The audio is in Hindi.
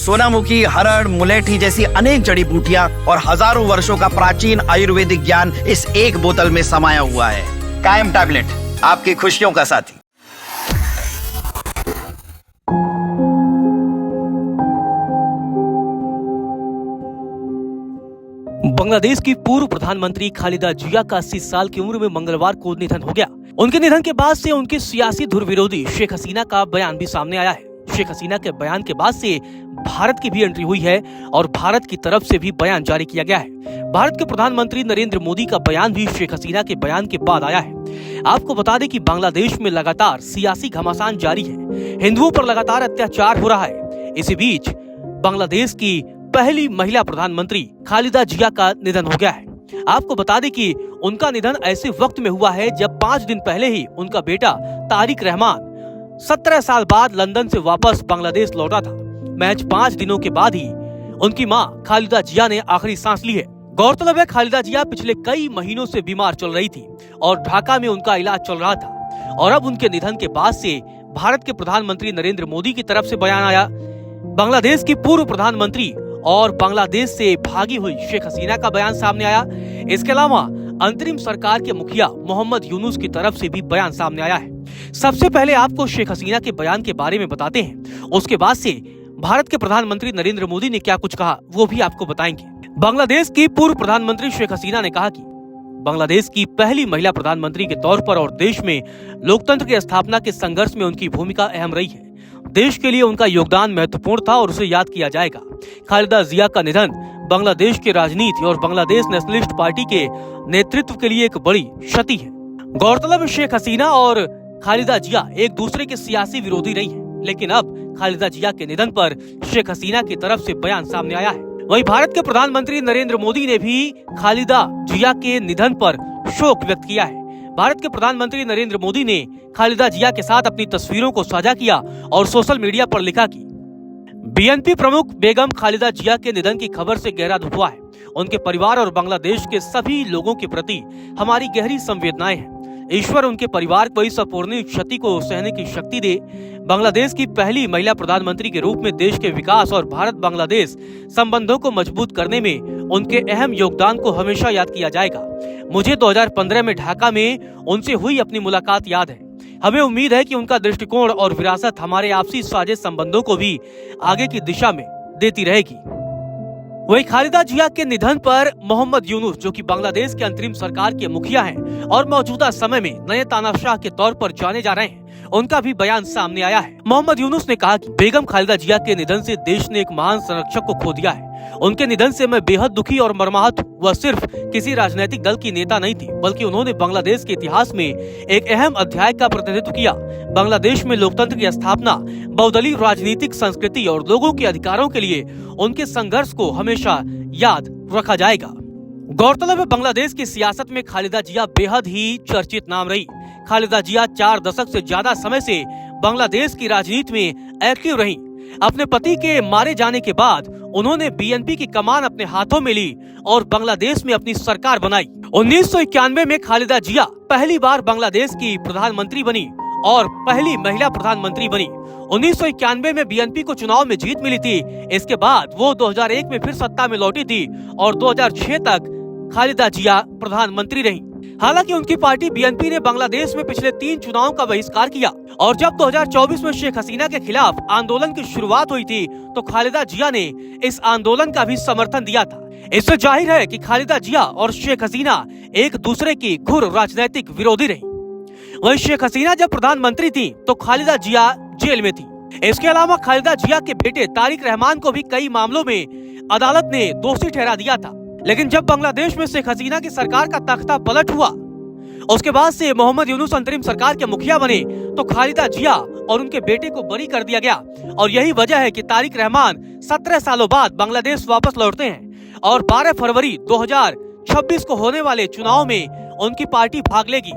सोनामुखी, हरड़, मुलेठी जैसी अनेक जड़ी बूटियां और हजारों वर्षों का प्राचीन आयुर्वेदिक ज्ञान इस एक बोतल में समाया हुआ है। कायम टैबलेट, आपकी खुशियों का साथी। बांग्लादेश की पूर्व प्रधानमंत्री खालिदा जिया का 80 साल की उम्र में मंगलवार को निधन हो गया। उनके निधन के बाद से उनके सियासी धुर विरोधी शेख हसीना का बयान भी सामने आया है। शेख हसीना के बयान के बाद से भारत की भी एंट्री हुई है और भारत की तरफ से भी बयान जारी किया गया है। भारत के प्रधानमंत्री नरेंद्र मोदी का बयान भी शेख हसीना के बयान के बाद आया है। आपको बता दें कि बांग्लादेश में लगातार सियासी घमासान जारी है। हिंदुओं पर लगातार अत्याचार हो रहा है। इसी बीच बांग्लादेश की पहली महिला प्रधानमंत्री खालिदा जिया का निधन हो गया है। आपको बता दें कि उनका निधन ऐसे वक्त में हुआ है जब 5 दिन पहले ही उनका बेटा तारिक रहमान 17 साल बाद लंदन से वापस बांग्लादेश लौटा था। महज 5 दिनों के बाद ही उनकी मां खालिदा जिया ने आखिरी सांस ली है। गौरतलब है, खालिदा जिया पिछले कई महीनों से बीमार चल रही थी और ढाका में उनका इलाज चल रहा था और अब उनके निधन के बाद से भारत के प्रधानमंत्री नरेंद्र मोदी की तरफ से बयान आया। बांग्लादेश की पूर्व प्रधानमंत्री और बांग्लादेश से भागी हुई शेख हसीना का बयान सामने आया। इसके अलावा अंतरिम सरकार के मुखिया मोहम्मद यूनुस की तरफ से भी बयान सामने आया है। सबसे पहले आपको शेख हसीना के बयान के बारे में बताते हैं, उसके बाद से भारत के प्रधानमंत्री नरेंद्र मोदी ने क्या कुछ कहा वो भी आपको बताएंगे। बांग्लादेश की पूर्व प्रधानमंत्री शेख हसीना ने कहा कि बांग्लादेश की पहली महिला प्रधानमंत्री के तौर पर और देश में लोकतंत्र की स्थापना के संघर्ष में उनकी भूमिका अहम रही है। देश के लिए उनका योगदान महत्वपूर्ण था और उसे याद किया जाएगा। खालिदा जिया का निधन बांग्लादेश की राजनीति और बांग्लादेश नेशनलिस्ट पार्टी के नेतृत्व के लिए एक बड़ी क्षति है। गौरतलब है, शेख हसीना और खालिदा जिया एक दूसरे के सियासी विरोधी रही है, लेकिन अब खालिदा जिया के निधन पर शेख हसीना की तरफ से बयान सामने आया है। वहीं भारत के प्रधानमंत्री नरेंद्र मोदी ने भी खालिदा जिया के निधन पर शोक व्यक्त किया है। भारत के प्रधानमंत्री नरेंद्र मोदी ने खालिदा जिया के साथ अपनी तस्वीरों को साझा किया और सोशल मीडिया पर लिखा कि बीएनपी प्रमुख बेगम खालिदा जिया के निधन की खबर से गहरा दुख हुआ है। उनके परिवार और बांग्लादेश के सभी लोगों के प्रति हमारी गहरी संवेदनाएं हैं। ईश्वर उनके परिवार को इस अपूरणीय क्षति को सहने की शक्ति दे। बांग्लादेश की पहली महिला प्रधानमंत्री के रूप में देश के विकास और भारत बांग्लादेश संबंधों को मजबूत करने में उनके अहम योगदान को हमेशा याद किया जाएगा। मुझे 2015 में ढाका में उनसे हुई अपनी मुलाकात याद है। हमें उम्मीद है कि उनका दृष्टिकोण और विरासत हमारे आपसी साझे संबंधों को भी आगे की दिशा में देती रहेगी। वहीं खालिदा जिया के निधन पर मोहम्मद यूनुस, जो कि बांग्लादेश के अंतरिम सरकार के मुखिया हैं और मौजूदा समय में नए तानाशाह के तौर पर जाने जा रहे हैं, उनका भी बयान सामने आया है। मोहम्मद यूनुस ने कहा कि बेगम खालिदा जिया के निधन से देश ने एक महान संरक्षक को खो दिया है। उनके निधन से मैं बेहद दुखी और मर्माहत हूँ। वह सिर्फ किसी राजनीतिक दल की नेता नहीं थी, बल्कि उन्होंने बांग्लादेश के इतिहास में एक अहम अध्याय का प्रतिनिधित्व किया। बांग्लादेश में लोकतंत्र की स्थापना, बहुदलीय राजनीतिक संस्कृति और लोगों के अधिकारों के लिए उनके संघर्ष को हमेशा याद रखा जाएगा। गौरतलब है, बांग्लादेश की सियासत में खालिदा जिया बेहद ही चर्चित नाम रही। खालिदा जिया 4 दशक से ज्यादा समय से बांग्लादेश की राजनीति में एक्टिव रही। अपने पति के मारे जाने के बाद उन्होंने बीएनपी की कमान अपने हाथों में ली और बांग्लादेश में अपनी सरकार बनाई। 1991 में खालिदा जिया पहली बार बांग्लादेश की प्रधानमंत्री बनी और पहली महिला प्रधानमंत्री बनी। 1991 में बीएनपी को चुनाव में जीत मिली थी। इसके बाद वो 2001 में फिर सत्ता में लौटी थी और 2006 तक खालिदा जिया प्रधानमंत्री रही। हालांकि उनकी पार्टी बीएनपी ने बांग्लादेश में पिछले 3 चुनावों का बहिष्कार किया और जब 2024 में शेख हसीना के खिलाफ आंदोलन की शुरुआत हुई थी तो खालिदा जिया ने इस आंदोलन का भी समर्थन दिया था। इससे जाहिर है कि खालिदा जिया और शेख हसीना एक दूसरे की घोर राजनीतिक विरोधी रही। वहीं शेख हसीना जब प्रधानमंत्री थी तो खालिदा जिया जेल में थी। इसके अलावा खालिदा जिया के बेटे तारिक रहमान को भी कई मामलों में अदालत ने दोषी ठहरा दिया था। लेकिन जब बांग्लादेश में शेख हसीना की सरकार का तख्ता पलट हुआ, उसके बाद से मोहम्मद यूनुस अंतरिम सरकार के मुखिया बने तो खालिदा जिया और उनके बेटे को बरी कर दिया गया। और यही वजह है कि तारिक रहमान 17 सालों बाद बांग्लादेश वापस लौटते हैं और 12 फरवरी 2026 को होने वाले चुनाव में उनकी पार्टी भाग लेगी।